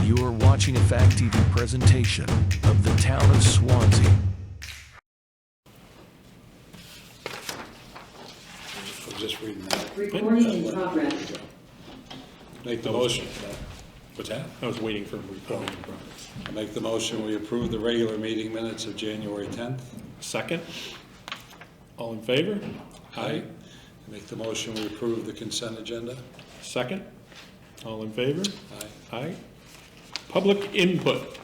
You are watching a Fact TV presentation of the town of Swanzey. I'm just reading that. Recording in progress. Make the motion. What's that? I was waiting for recording in progress. I make the motion, we approve the regular meeting minutes of January 10th. Second? All in favor? Aye. I make the motion, we approve the consent agenda. Second? All in favor? Aye. Aye. Public input.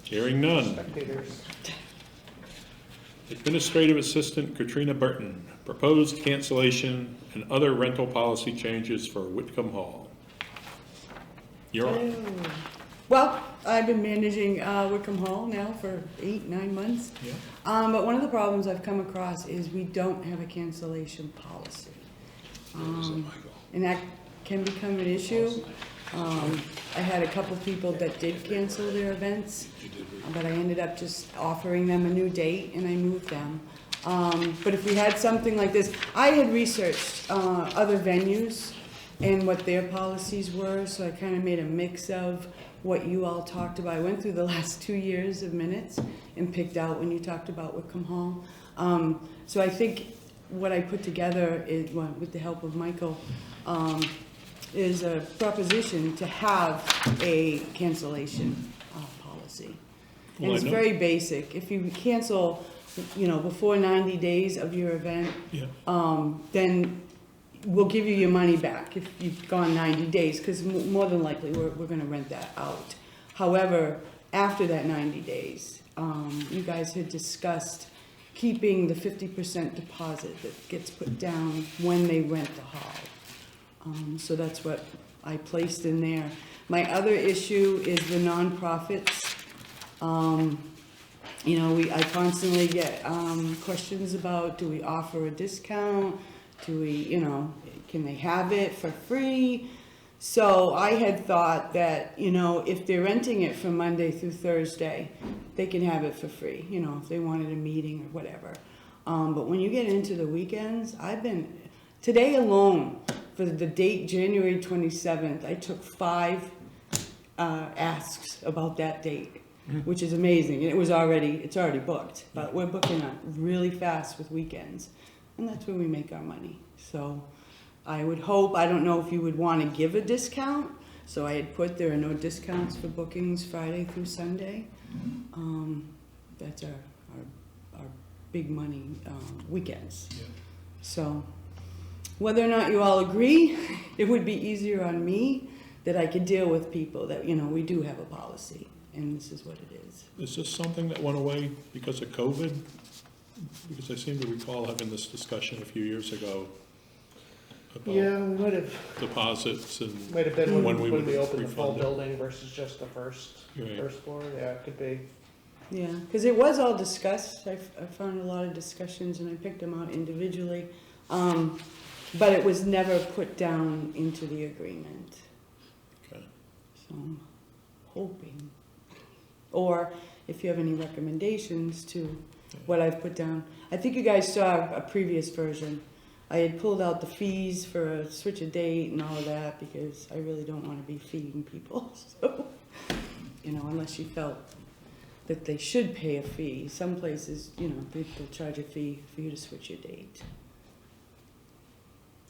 Hearing none. Administrative Assistant Katrina Burton, proposed cancellation and other rental policy changes for Whitcomb Hall. You're on. Well, I've been managing Whitcomb Hall now for 8-9 months. Yeah. But one of the problems I've come across is we don't have a cancellation policy. And that can become an issue. I had a couple people that did cancel their events, but I ended up just offering them a new date and I moved them. But if we had something like this, I had researched other venues and what their policies were, so I kind of made a mix of what you all talked about. I went through the last 2 years of minutes and picked out when you talked about Whitcomb Hall. So I think what I put together is, well, with the help of Michael, is a proposition to have a cancellation policy. And Well, it's very basic. If you cancel, before 90 days of your event, Yeah. then we'll give you your money back if you've gone 90 days, because more than likely we're gonna rent that out. However, after that 90 days, you guys had discussed keeping the 50% deposit that gets put down when they rent the hall. So that's what I placed in there. My other issue is the nonprofits. I constantly get questions about, do we offer a discount? Do we, can they have it for free? So I had thought that, if they're renting it from Monday through Thursday, they can have it for free, if they wanted a meeting or whatever. But when you get into the weekends, today alone, for the date January 27th, I took 5 asks about that date, which is amazing. And it's already booked, but we're booking up really fast with weekends, and that's where we make our money. So I would hope, I don't know if you would want to give a discount, so I had put there are no discounts for bookings Friday through Sunday. That's our big money weekends. Yeah. So whether or not you all agree, it would be easier on me that I could deal with people that, we do have a policy and this is what it is. Is this something that went away because of COVID? Because I seem to recall having this discussion a few years ago about Yeah, we might have deposits and been when when we we would opened the full refund it. building versus just the first Right. floor. Yeah, it could be. Yeah, because it was all discussed. I found a lot of discussions and I picked them out individually. But it was never put down into the agreement. Okay. So I'm hoping. Or if you have any recommendations to what I've put down. I think you guys saw a previous version. I had pulled out the fees for a switch a date and all of that because I really don't want to be feeding people. So, unless you felt that they should pay a fee. Some places, they'll charge a fee for you to switch your date.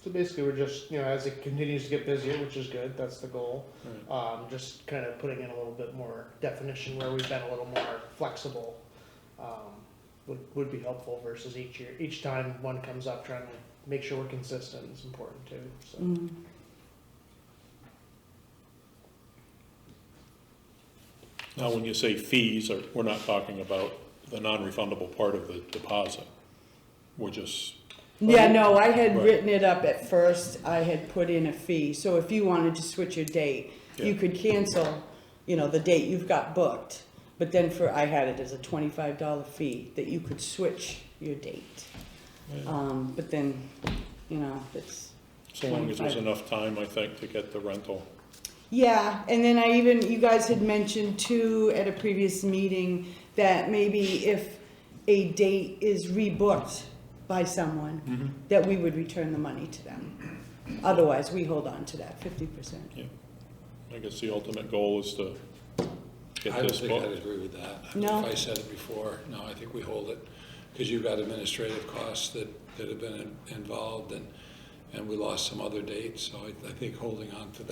So basically, we're just as it continues to get busier, which is good. That's the goal. Right. Just kind of putting in a little bit more definition where we've been a little more flexible. Would be helpful versus each time one comes up, trying to make sure we're consistent is important too. So. Now, when you say fees, we're not talking about the non-refundable part of the deposit. We're just... Yeah, no, I had Right. written it up at first. I had put in a fee. So if you wanted to switch your date, you Yeah. could cancel, the date you've got booked. But then I had it as a $25 fee that you could switch your date. Yeah. But then, it's So long as there's 25. enough time, I think, to get the rental. Yeah, and then you guys had mentioned too at a previous meeting that maybe if a date is rebooked by someone, that we would return the money to them. Otherwise, we hold on to that 50%. Yeah. I guess the ultimate goal is to get I don't this think I'd book. agree with that. No? If I said it before, no, I think we hold it, because you've got administrative costs that have been involved, and we lost some other dates, so I think holding on to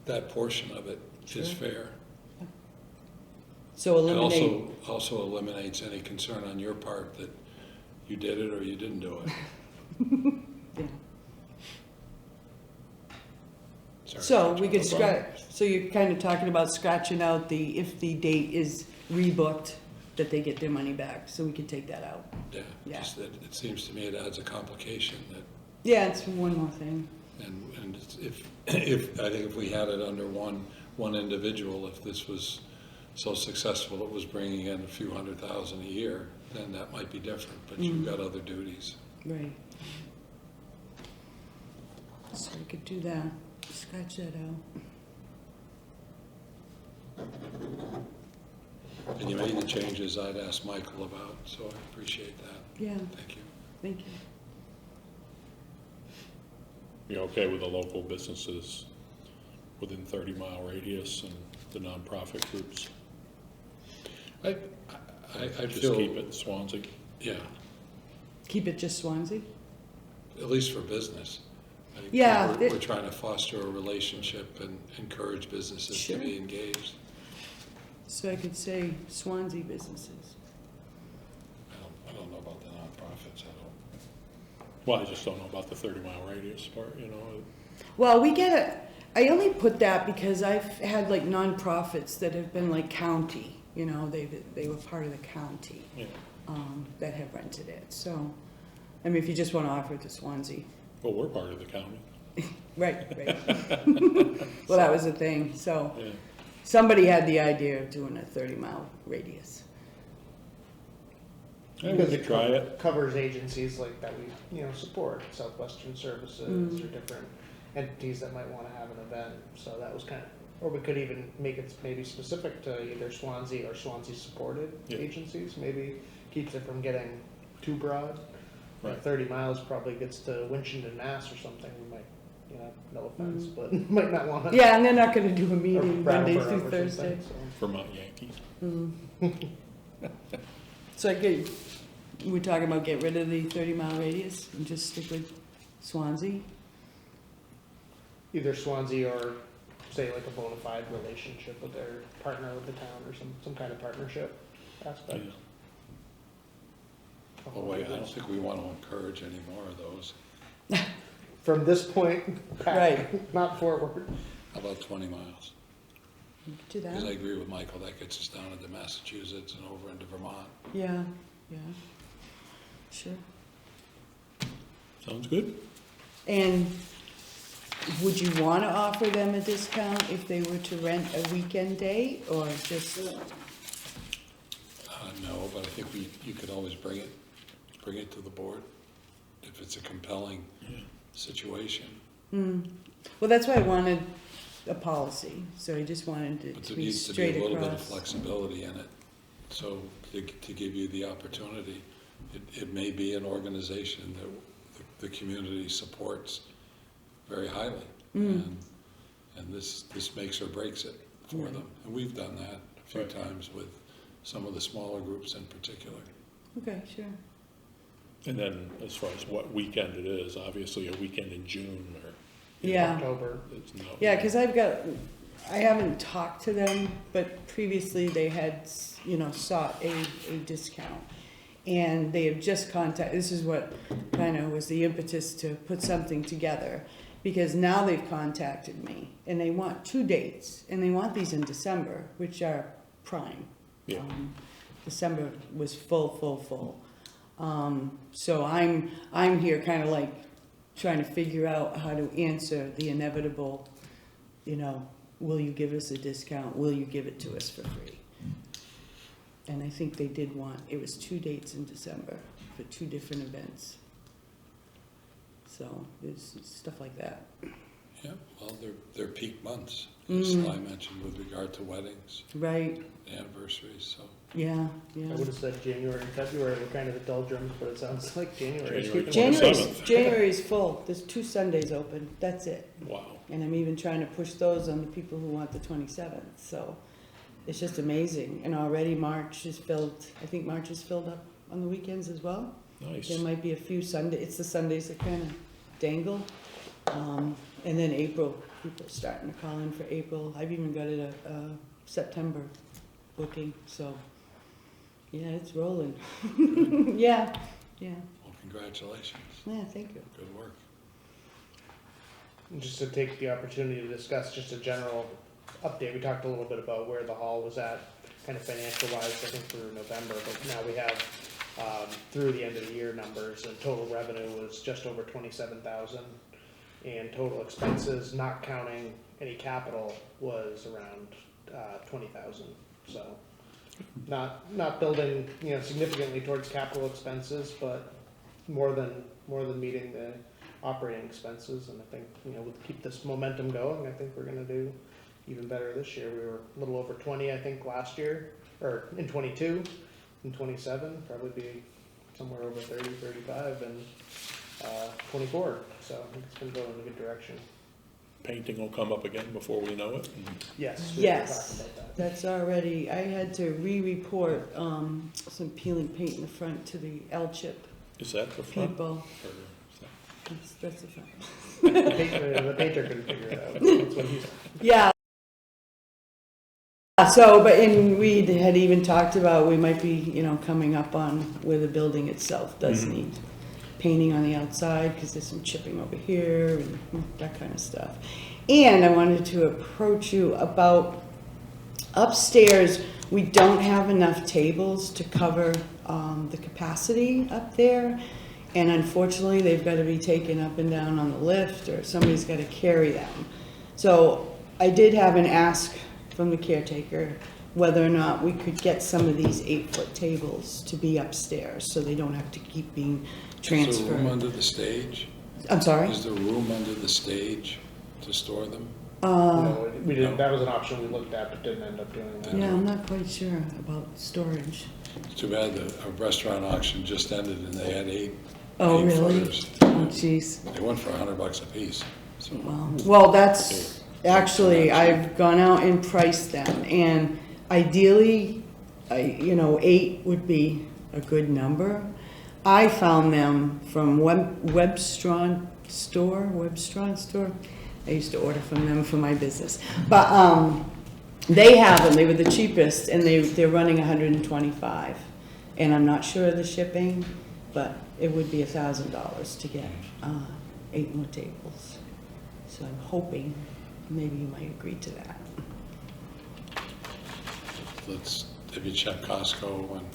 that portion of it is Sure. fair. So It eliminate, also eliminates any concern on your part that you did it or you didn't do it. yeah. Sorry. So we could No problem. scratch, so you're kind of talking about scratching out if the date is rebooked, that they get their money back, so we could take that out. Yeah, Yeah. just that it seems to me it adds a complication that, Yeah, it's one more thing. and if, I think if we had it under one individual, if this was so successful, it was bringing in a few $100,000 a year, then that might be different, but you've got other duties. Right. So we could do that, scratch that out. And you made the changes I'd asked Michael about, so I appreciate that. Yeah, Thank you. thank you. You okay with the local businesses within 30-mile radius and the nonprofit groups? I Just feel, keep it Swanzey. yeah, Keep it just Swanzey? at least for business. I think Yeah, We're trying to foster a relationship and encourage businesses to Sure. be engaged. So I could say Swansea businesses. I don't know about the nonprofits, I don't. Well, I just don't know about the 30-mile radius part, you know. Well, we get it, I only put that because I've had like nonprofits that have been like county, you know, they were part of the county, Yeah. that have rented it, so, I mean, if you just wanna offer it to Swansea. Well, we're part of the county. Right. Well, that was the thing, so, Yeah. somebody had the idea of doing a 30-mile radius. Yeah, we could try it. Covers agencies like that we, support, Southwestern Services or different entities that might wanna have an event, so that was kind of, or we could even make it maybe specific to either Swansea or Swansea-supported Yeah. agencies, maybe keeps it from getting too broad. Like Right. 30 miles probably gets to Winchendon, Mass or something, we might, no offense, but might not wanna. Yeah, and they're not gonna do a or meeting Monday Brattleboro through or Thursday. something, so. Vermont Yankees. So I get, we're talking about get rid of the 30-mile radius and just stick with Swansea? Either Swansea or say like a bona fide relationship with their partner with the town or some kind of partnership aspect. Yeah. Oh, wait, I don't think we want to encourage any more of those. From this point back, Right. not forward. How about 20 miles? You could do Because I that. agree with Michael, that gets us down into Massachusetts and over into Vermont. Yeah, yeah, sure. Sounds good. And would you want to offer them a discount if they were to rent a weekend day or just, No, but I think you could always bring it to the board if it's a compelling Yeah. situation. well, that's why I wanted a policy. So I just wanted it But to there be needs to be straight a little bit of across. flexibility in it. So to give you the opportunity, it may be an organization that the community supports very highly. And this makes or breaks it for Right. them. And we've done that a few Right. times with some of the smaller groups in particular. Okay, sure. And then as far as what weekend it is, obviously a weekend in June or. Yeah. October. It's no. Yeah, because I haven't talked to them, but previously they had, sought a discount. And they have just this is what kind of was the impetus to put something together. Because now they've contacted me and they want 2 dates and they want these in December, which are prime. Yeah. December was full. So I'm here kind of like trying to figure out how to answer the inevitable, will you give us a discount? Will you give it to us for free? And I think they did it was 2 dates in December for 2 different events. So it's stuff like that. Yeah, well, they're peak months, as Sly mentioned, with regard to weddings, Right, anniversaries, so. yeah, I yeah. would have said January and February were kind of the doldrums, but it sounds like January. is January keeping- 27th. January's full, there's 2 Sundays open, that's it. Wow. And I'm even trying to push those on the people who want the 27th, so it's just amazing. And already March is filled, I think March is filled up on the weekends as well. Nice. There might be a few Sundays, it's the Sundays that kind of dangle. And then April, people are starting to call in for April. I've even got it a September booking, so, yeah, it's rolling. Yeah, yeah, Well, congratulations, yeah, thank you. good work. And just to take the opportunity to discuss just a general update, we talked a little bit about where the hall was at, kind of financial wise, I think through November, but now we have, through the end of the year numbers, and total revenue was just over 27,000. And total expenses, not counting any capital, was around 20,000. So, not building, significantly towards capital expenses, but more than meeting the operating expenses. And I think, we'll keep this momentum going. I think we're going to do even better this year. We were a little over 20, I think, last year, or in 22, in 27, probably be somewhere over 30, 35, and 24. So I think it's been going in a good direction. Painting will come up again before we know it. And Yes. We Yes, talked about that. that's already, I had to re-report some peeling paint in the front to the L-chip is that the front? people. Or is that- That's the front. The painter couldn't figure it out. That's what he's. Yeah. So, and we had even talked about, we might be, coming up on where the building itself does need painting on the outside, because there's some chipping over here and that kind of stuff. And I wanted to approach you about upstairs. We don't have enough tables to cover the capacity up there. And unfortunately, they've got to be taken up and down on the lift, or somebody's got to carry them. So I did have an ask from the caretaker whether or not we could get some of these 8-foot tables to be upstairs, so they don't have to keep being Is there room transferred. under the stage? I'm sorry? Is there room under the stage to store them? No, we didn't. That was an option we looked at, but didn't end up doing that. Yeah, I'm not quite sure about storage. It's too bad a restaurant auction just ended and they had eight Oh, really? footers. Oh, jeez. They went for $100 a piece. So Well, that's, actually, I've gone out and priced them, and ideally, 8 would be a good number. I found them from Webstron Store. I used to order from them for my business. But they have them, they were the cheapest, and they're running $125. And I'm not sure of the shipping, but it would be $1,000 to get 8 more tables. So I'm hoping maybe you might agree to that. have you checked Costco and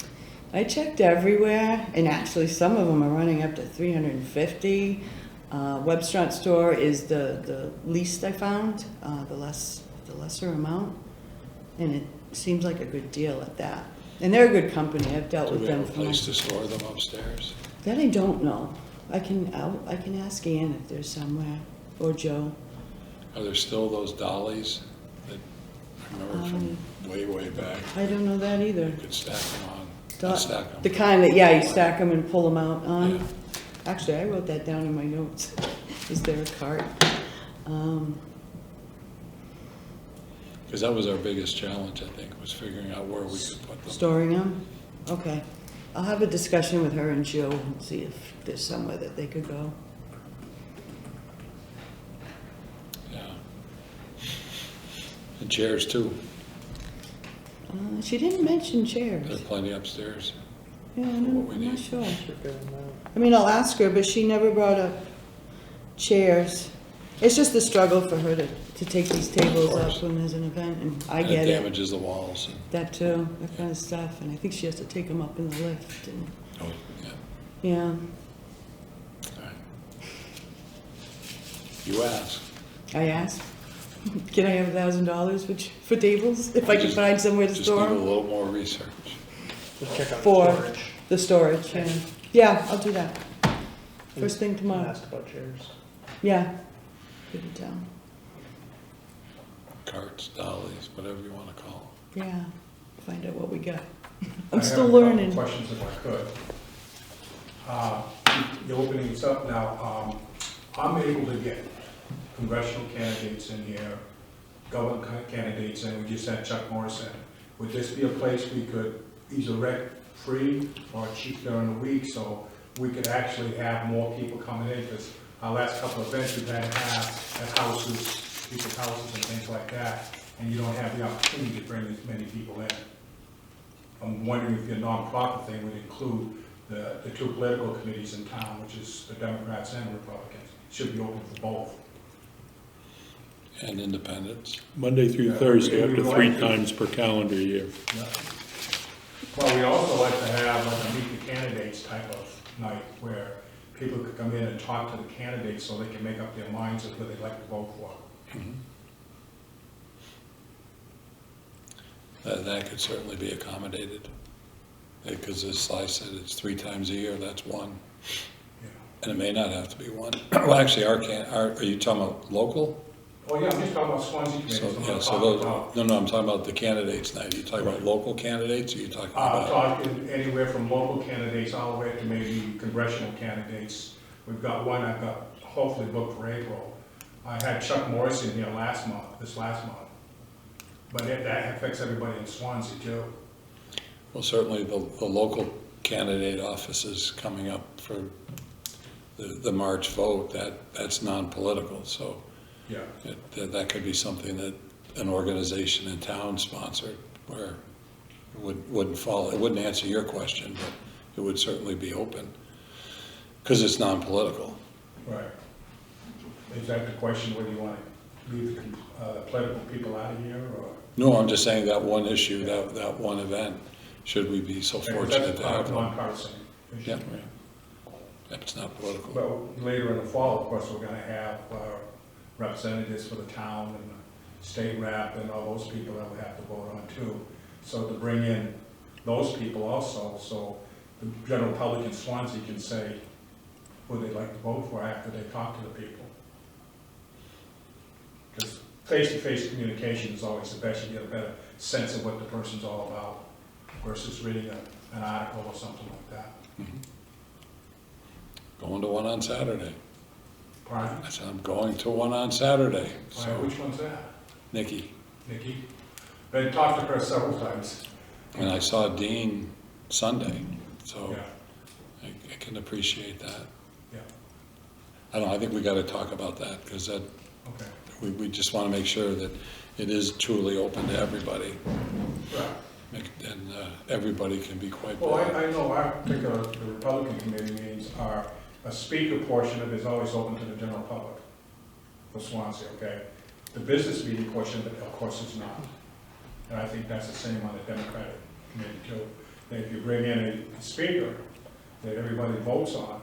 I checked everywhere, and actually some of them are running up to $350. Webstron Store is the least I found, the lesser amount, and it seems like a good deal at that. And they're a good company. I've dealt do with we them have a for place to store them upstairs? that. I don't know. I can ask Ann if there's somewhere, or Joe. Are there still those dollies that I remember from way back? I don't know that either. You could stack them on, not stack them. The kind that, yeah, you stack them and pull them out on. Yeah. Actually, I wrote that down in my notes. Is there a cart? Because that was our biggest challenge, I think, was figuring out where we could put them. Storing them? Okay. I'll have a discussion with her and Joe and see if there's somewhere that they could go. Yeah. And chairs too. She didn't mention There are chairs. plenty upstairs. Yeah, what we I'm not need. sure. Should fill them out. I mean, I'll ask her, but she never brought up chairs. It's just a struggle for her to take these tables course. up when there's an event, and I And get it it. damages the walls. That too, that kind of stuff, and I think she has to take them up in the lift, and, Oh, yeah, yeah. all right. You asked. I asked, can I have $1,000 for tables, if I can Just- find somewhere to Just store need a them? little more research. Just check on For storage. the storage, yeah. Yeah, I'll do that. First thing And tomorrow. ask about chairs. Yeah. Good to tell. carts, dollies, whatever you wanna call them. Yeah, find out what we got. I I'm have still a couple learning. Questions if I could. You're opening this up now. I'm able to get congressional candidates in here, government candidates in, we just had Chuck Morris in. Would this be a place we could either rent free or cheap during the week, so we could actually have more people coming in? Because our last couple of events we've had to have at houses, people's houses and things like that, and you don't have the opportunity to bring as many people in. I'm wondering if your nonprofit thing would include the two political committees in town, which is the Democrats and Republicans. Should be open for both. And independents. Monday through Yeah, Thursday, up we to would 3 like to. times per calendar year. Well, we also like to have like a meet the candidates type of night where people could come in and talk to the candidates so they can make up their minds of who they'd like to vote for. That could certainly be accommodated. Because as I said, it's 3 times a year, that's one. Yeah. And it may not have to be one. Well, actually, are you talking about local? Oh, yeah, I'm just talking about Swanzey committees. So, I'm yeah, not so talking those, about- no, I'm talking about the candidates night. Are you talking about local candidates, or are you talking I'm about? talking anywhere from local candidates all the way up to maybe congressional candidates. We've got one I've got hopefully booked for April. I had Chuck Morris in here this last month. But that affects everybody in Swansea too. Well, certainly the local candidate offices coming up for the March vote, that's non-political, so Yeah. that could be something that an organization in town sponsored, where it wouldn't answer your question, but it would certainly be open, because it's non-political. Right. Is that the question, whether you want to leave the political people out of here, or? No, I'm just saying that one issue, that one event, should we be so fortunate to have That's a them. nonpartisan issue. Yeah, it's not political. But later in the fall, of course, we're gonna have representatives for the town and the state rep and all those people that we have to vote on too. So to bring in those people also, so the general public in Swansea can say who they'd like to vote for after they talk to the people. Because face-to-face communication is always the best. You get a better sense of what the person's all about versus reading an article or something like that. Going to one on Saturday. Pardon? I said, I'm going to one on Saturday, Why, so, which one's that? Nikki. Nikki? Been talked to her several times. And I saw Dean Sunday, so Yeah, I can appreciate that. yeah, I think we gotta talk about that, because that, okay. we just wanna make sure that it is truly open to everybody, Right. and everybody can be quite Well, broad. I know our particular, the Republican committee meetings are, a speaker portion of it is always open to the general public for Swansea, okay? The business meeting portion of it, of course, is not. And I think that's the same on the Democratic committee too. That if you bring in a speaker that everybody votes on,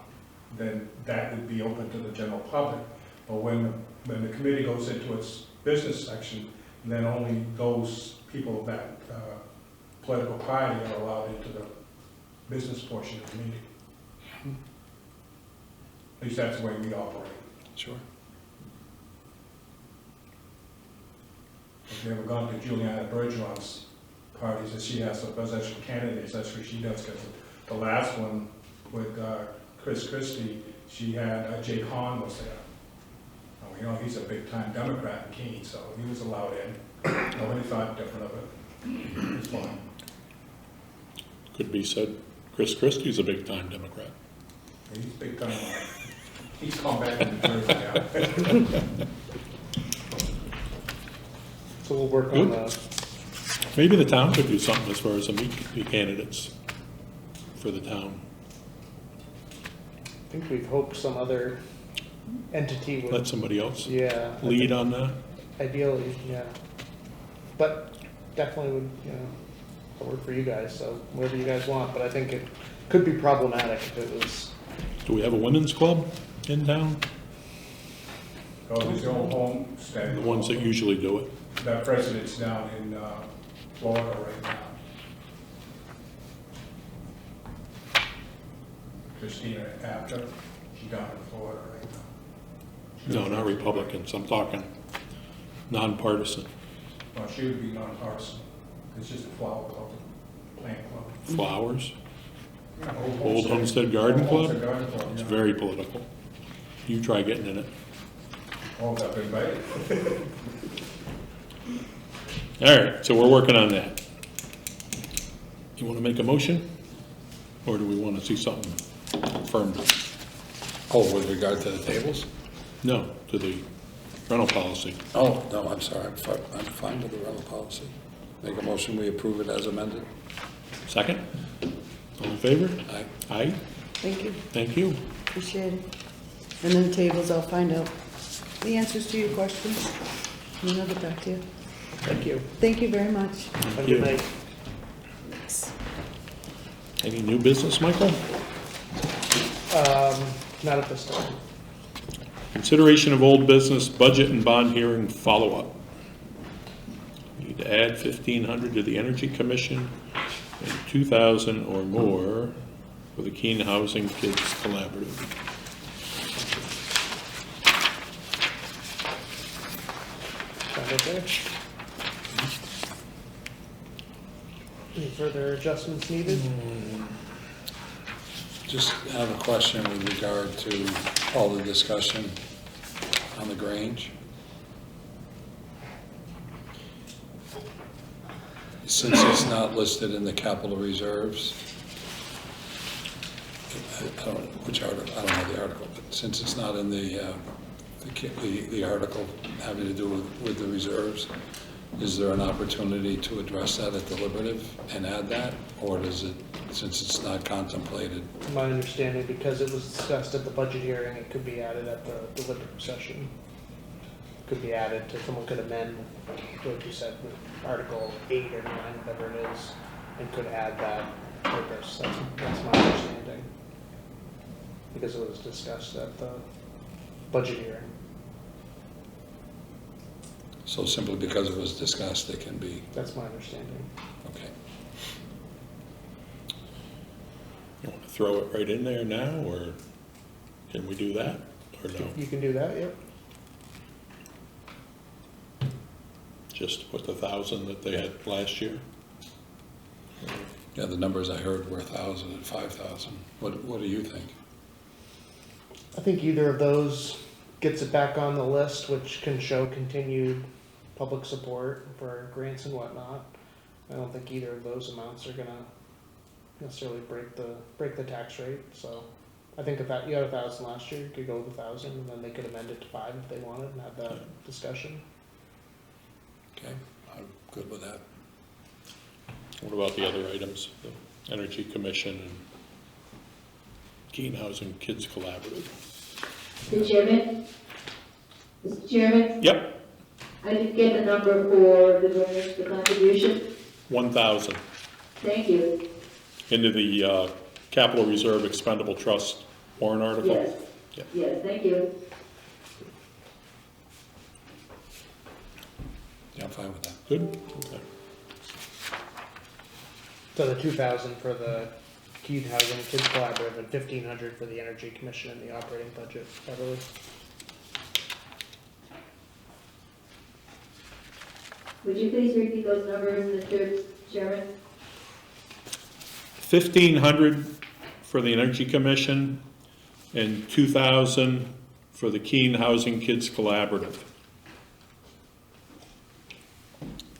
then that would be open to the general public. But when the committee goes into its business section, then only those people of that political party are allowed into the business portion of the meeting. At least that's the way we operate. Sure. If you ever gone to Juliana Bergeron's parties, that she has some presidential candidates, that's what she does, because the last one with Chris Christie, she had Jake Hahn was there. Oh, you know, he's a big-time Democrat in Keene, so he was allowed in. Nobody thought different of it. It was fine. Could be said, Chris Christie's a big-time Democrat. He's big-time. He's come back in New Jersey now. So we'll work on Good. Maybe the town could do something as far as the meet the candidates for the town. I think we've hoped some other entity would, Let somebody else yeah. I lead think on that. Ideally, yeah. But definitely would, work for you guys, so whatever you guys want, but I think it could be problematic if it was, Do we have a women's club in town? Oh, there's the old homestead. The ones that usually do it. That president's down in Florida right now. Christina Apter, she's down in Florida right now. No, not Republicans. I'm talking nonpartisan. No, she would be nonpartisan. It's just a flower club, plant club. Flowers, Yeah, Old Homestead Garden Club? Homestead Garden Club, It's yeah. very political. You try getting in it. Oh, I've been invited. All right, so we're working on that. You want to make a motion? Or do we want to see something firmed? Oh, with regard to the tables? No, to the rental policy. Oh, no, I'm sorry, I'm fine with the rental policy. Make a motion, we approve it as amended. Second? All in favor? Aye. Aye, Thank you, thank you. appreciate it. And then tables, I'll find out the answers to your questions, and then I'll get back to you. Thank you. Thank you very much. Have a you. good night. Any new business, Michael? Not at this time. Consideration of old business, budget and bond hearing follow-up. Need to add 1,500 to the Energy Commission and 2,000 or more for the Keene Housing Kids Collaborative. Sound okay? Any further adjustments needed? Just have a question with regard to all the discussion on the Grange. Since it's not listed in the capital reserves, I don't know which article, I don't know the article, but since it's not in the article having to do with the reserves, is there an opportunity to address that at deliberative and add that? Or does it, since it's not contemplated? My understanding, because it was discussed at the budget hearing, it could be added at the deliberative session. Could be added to, someone could amend, like you said, Article 8 or 9, whatever it is, and could add that purpose. That's my understanding. Because it was discussed at the budget hearing. So simply because it was discussed, it can be, That's my understanding. okay. You want to throw it right in there now, or can we do that, or no? You can do that, yep. Just put the 1,000 that they had last year? Yeah, the numbers I heard were 1,000 and 5,000. What do you think? I think either of those gets it back on the list, which can show continued public support for grants and whatnot. I don't think either of those amounts are gonna necessarily break the tax rate, so I think if you had 1,000 last year, you could go with 1,000, and then they could amend it to 5 if they wanted and have that discussion. Okay, I'm good with that. What about the other items? The Energy Commission and Keene Housing Kids Collaborative? Mr. Chairman? Mr. Chairman, Yep, I didn't get the number for the grant, the contribution. 1,000 Thank you. into the Capital Reserve Expendable Trust warrant article? Yes. Yep. Yes, thank you. Yeah, I'm fine with that. Good, okay. So the 2,000 for the Keene Housing Kids Collaborative and 1,500 for the Energy Commission and the operating budget, Beverly. Would you please repeat those numbers, Mr. Chairman? 1,500 for the Energy Commission and 2,000 for the Keene Housing Kids Collaborative.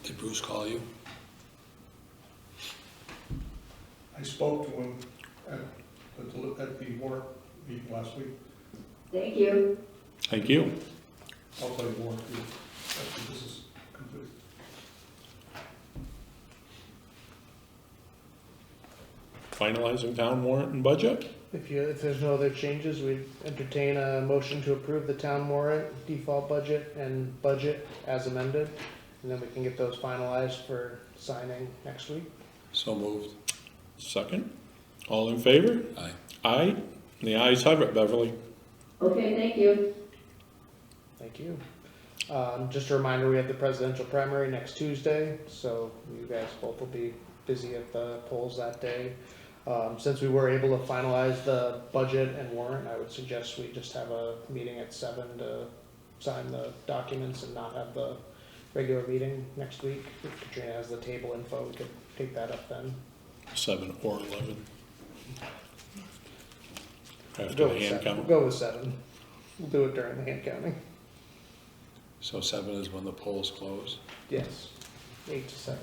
Did Bruce call you? I spoke to him at the warrant meeting last week. Thank you. Thank you. I'll tell you more after this is complete. Finalizing town warrant and budget? If there's no other changes, we entertain a motion to approve the town warrant, default budget, and budget as amended. And then we can get those finalized for signing next week. So moved. Second. All in favor? Aye. Aye. The ayes have it, Beverly. Okay, thank you. Thank you. Just a reminder, we have the presidential primary next Tuesday, so you guys both will be busy at the polls that day. Since we were able to finalize the budget and warrant, I would suggest we just have a meeting at 7 to sign the documents and not have the regular meeting next week. If Katrina has the table info, we could take that up then. 7 or 11. After Go the with hand 7. count. We'll go with 7. We'll do it during the hand counting. So 7 is when the polls close, Yes, 8 to 7,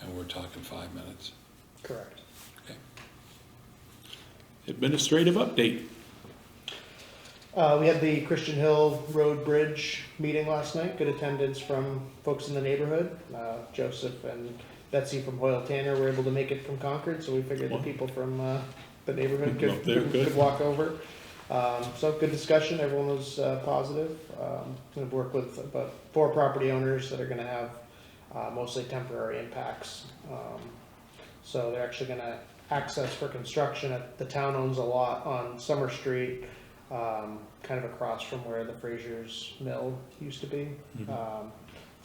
and we're talking 5 minutes. correct. Okay. Administrative update. We had the Christian Hill Road Bridge meeting last night. Good attendance from folks in the neighborhood. Joseph and Betsy from Hoyle Tanner were able to make it from Concord, so we figured the Wow. people from the neighborhood Up there, good. could walk over. So good discussion. Everyone was positive. Going to work with about 4 property owners that are going to have mostly temporary impacts. So they're actually going to access for construction. The town owns a lot on Summer Street, kind of across from where the Fraser's Mill used to be.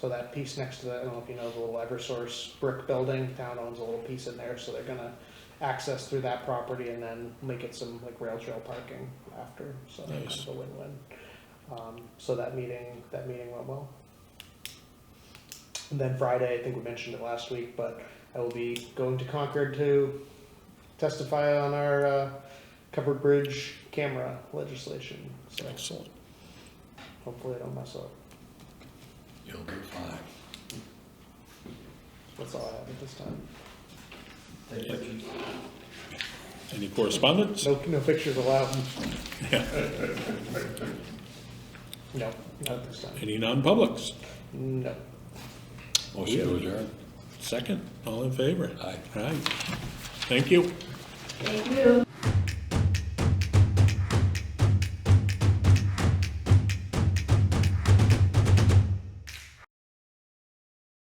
So that piece next to that, I don't know if you know, the little Eversource brick building, town owns a little piece in there, so they're gonna access through that property and then make it some like rail trail parking after, so Nice. it's a win-win. So that meeting went well. And then Friday, I think we mentioned it last week, but I will be going to Concord to testify on our covered bridge camera legislation, so Excellent. hopefully I don't mess up. You'll do fine. That's all I have at this time. Any correspondence? No pictures allowed. Yeah. No, not at this time. Any non-publics? No. Motion to adjourn. Second, all in favor? Aye. Aye. Thank you. Thank you.